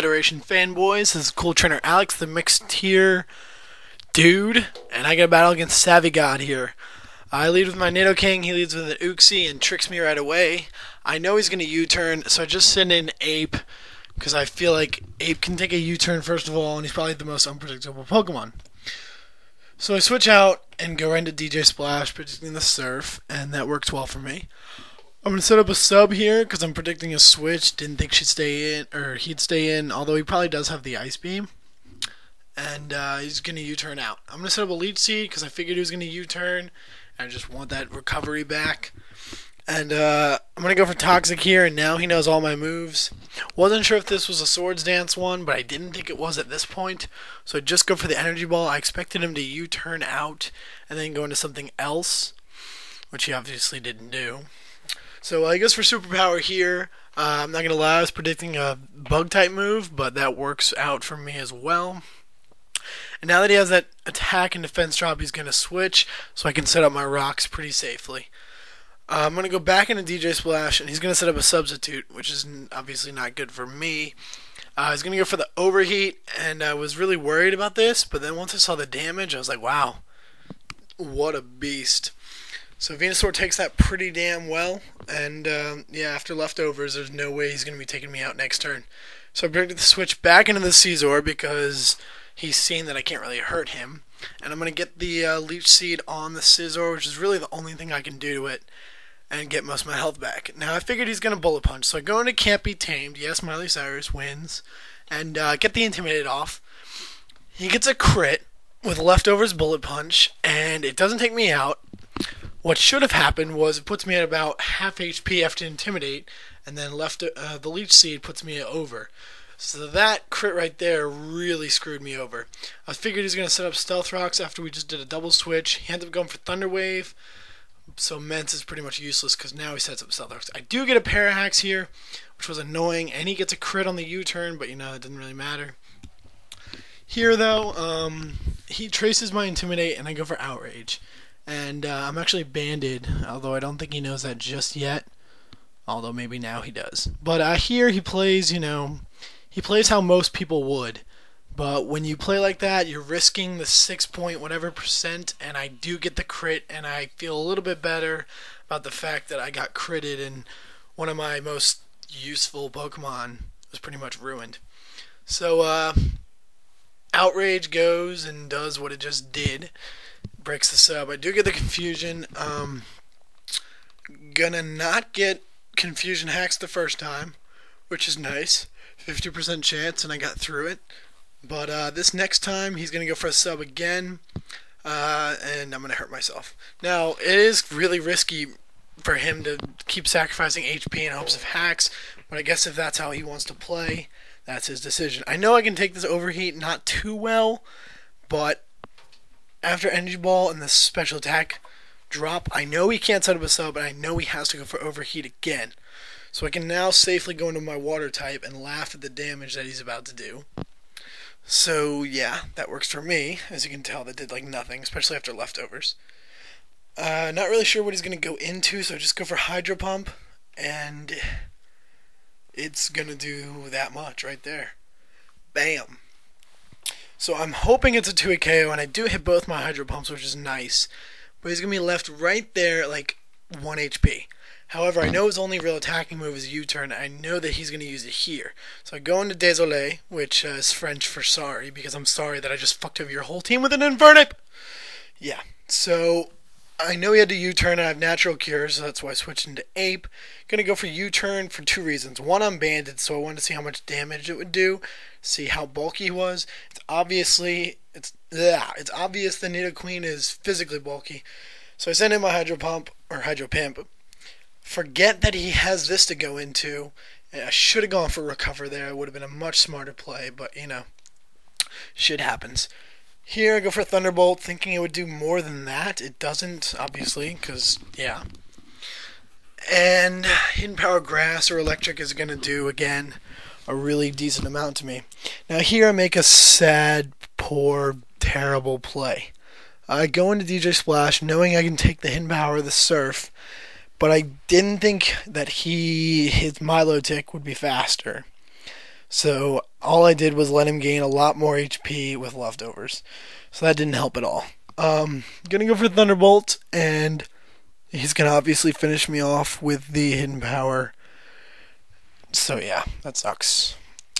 Federation fanboys? This is CoolTrainerAlex, the mixed tier dude, and I got a battle against SAVIGOD here. I lead with my Nidoking, he leads with an Uxie and tricks me right away. I know he's going to U-turn, so I just send in Ape, because I feel like Ape can take a U-turn first of all, and he's probably the most unpredictable Pokemon. So I switch out and go right into DJ Splash, predicting the Surf, and that works well for me. I'm going to set up a sub here because I'm predicting a switch. Didn't think she'd stay in, or he'd stay in, although he probably does have the Ice Beam. And he's going to U-turn out. I'm going to set up a Leech Seed because I figured he was going to U-turn. I just want that recovery back. And I'm going to go for Toxic here, and now he knows all my moves. Wasn't sure if this was a Swords Dance one, but I didn't think it was at this point. So I just go for the Energy Ball. I expected him to U-turn out and then go into something else, which he obviously didn't do. So he goes for Superpower here. I'm not going to lie, I was predicting a Bug-type move, but that works out for me as well. And now that he has that attack and defense drop, he's going to switch, so I can set up my rocks pretty safely. I'm going to go back into DJ Splash, and he's going to set up a Substitute, which is obviously not good for me. He's going to go for the Overheat, and I was really worried about this, but then once I saw the damage, I was like, wow, what a beast. So Venusaur takes that pretty damn well, and yeah, after leftovers, there's no way he's going to be taking me out next turn. So I predicted the switch back into the Scizor because he's seen that I can't really hurt him. And I'm going to get the Leech Seed on the Scizor, which is really the only thing I can do to it, and get most of my health back. Now, I figured he's going to Bullet Punch, so I go into Can't Be Tamed. Yes, Miley Cyrus wins, and get the Intimidate off. He gets a crit with leftovers Bullet Punch, and it doesn't take me out. What should have happened was it puts me at about half HP after Intimidate, and then the Leech Seed puts me over. So that crit right there really screwed me over. I figured he was going to set up Stealth Rocks after we just did a double switch. He ended up going for Thunder Wave, so Mence is pretty much useless because now he sets up Stealth Rocks. I do get a Parahax here, which was annoying, and he gets a crit on the U-turn, but you know, it didn't really matter. Here, though, he traces my Intimidate, and I go for Outrage. And I'm actually banded, although I don't think he knows that just yet. Although maybe now he does. But here he plays, you know, he plays how most people would. But when you play like that, you're risking the 6 point whatever %, and I do get the crit, and I feel a little bit better about the fact that I got critted, and one of my most useful Pokemon was pretty much ruined. So, Outrage goes and does what it just did. Breaks the sub. I do get the Confusion. Gonna not get Confusion Hacks the first time, which is nice. 50% chance, and I got through it. But this next time, he's gonna go for a sub again, and I'm gonna hurt myself. Now, it is really risky for him to keep sacrificing HP in hopes of hacks, but I guess if that's how he wants to play, that's his decision. I know I can take this Overheat not too well, but after Energy Ball and the special attack drop, I know he can't set up a sub, and I know he has to go for Overheat again. So I can now safely go into my Water type and laugh at the damage that he's about to do. So yeah, that works for me. As you can tell, that did like nothing, especially after leftovers. Not really sure what he's going to go into, so just go for Hydro Pump, and it's going to do that much right there. Bam. So I'm hoping it's a 2-hit KO, and I do hit both my Hydro Pumps, which is nice. But he's going to be left right there at like 1 HP. However, I know his only real attacking move is U-turn. I know that he's going to use it here. So I go into Désolé, which is French for sorry, because I'm sorry that I just fucked over your whole team with an Infernape. Yeah, so I know he had to U-turn, and I have Natural Cure, so that's why I switched into Ape. Going to go for U-turn for 2 reasons. One, I'm banded, so I wanted to see how much damage it would do, see how bulky he was. It's obvious the Nidoqueen is physically bulky. So I send in my Hydro Pump, or Hydro Pimp. Forget that he has this to go into. I should have gone for Recover there. It would have been a much smarter play, but you know, shit happens. Here I go for Thunderbolt, thinking it would do more than that. It doesn't, obviously, because, yeah. And Hidden Power Grass or Electric is going to do, again, a really decent amount to me. Now here I make a sad, poor, terrible play. I go into DJ Splash knowing I can take the Hidden Power of the Surf, but I didn't think that his Milotic would be faster. So all I did was let him gain a lot more HP with leftovers. So that didn't help at all. Gonna go for Thunderbolt, and he's gonna obviously finish me off with the hidden power. So yeah, that sucks.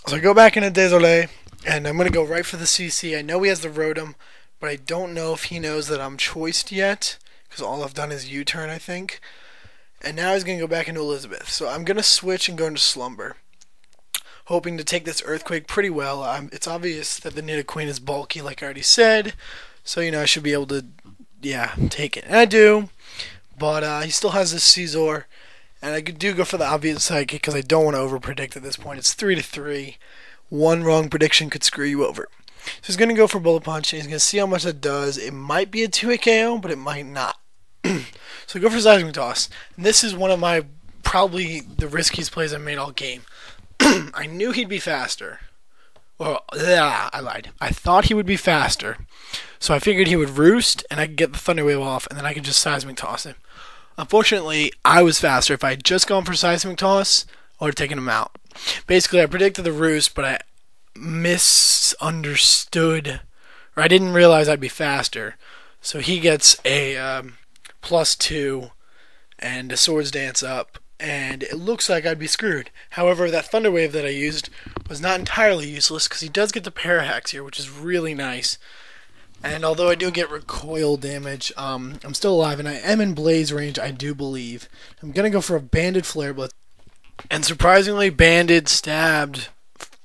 So I go back into Désolé, and I'm gonna go right for the CC. I know he has the Rotom, but I don't know if he knows that I'm choiced yet, because all I've done is U-turn, I think. And now he's gonna go back into Elizabeth. So I'm gonna switch and go into Slumber, hoping to take this Earthquake pretty well. It's obvious that the Nidoqueen is bulky, like I already said, so I should be able to, take it. And I do, but he still has this Scizor, and I do go for the obvious Psychic because I don't want to overpredict at this point. It's 3-3. One wrong prediction could screw you over. So he's going to go for Bullet Punch, and he's going to see how much that does. It might be a 2-hit KO, but it might not. So go for Seismic Toss. And this is one of my, probably the riskiest plays I made all game. I knew he'd be faster. Well, I lied. I thought he would be faster. So I figured he would roost, and I could get the Thunder Wave off, and then I could just Seismic Toss him. Unfortunately, I was faster. If I had just gone for Seismic Toss, I would have taken him out. Basically, I predicted the roost, but I misunderstood, or I didn't realize I'd be faster. So he gets a +2 and a Swords Dance up, and it looks like I'd be screwed. However, that Thunder Wave that I used was not entirely useless, because he does get the Parahex here, which is really nice. And although I do get recoil damage, I'm still alive, and I am in Blaze range, I do believe. I'm going to go for a Banded Flare Blitz. And surprisingly, Banded stabbed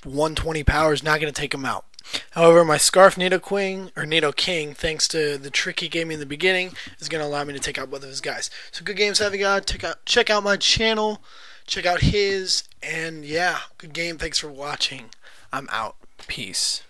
120 power is not going to take him out. However, my Scarf Nidoking, thanks to the trick he gave me in the beginning, is going to allow me to take out both of his guys. So good game, SAVIGOD. Check out my channel. Check out his. And yeah, good game. Thanks for watching. I'm out. Peace.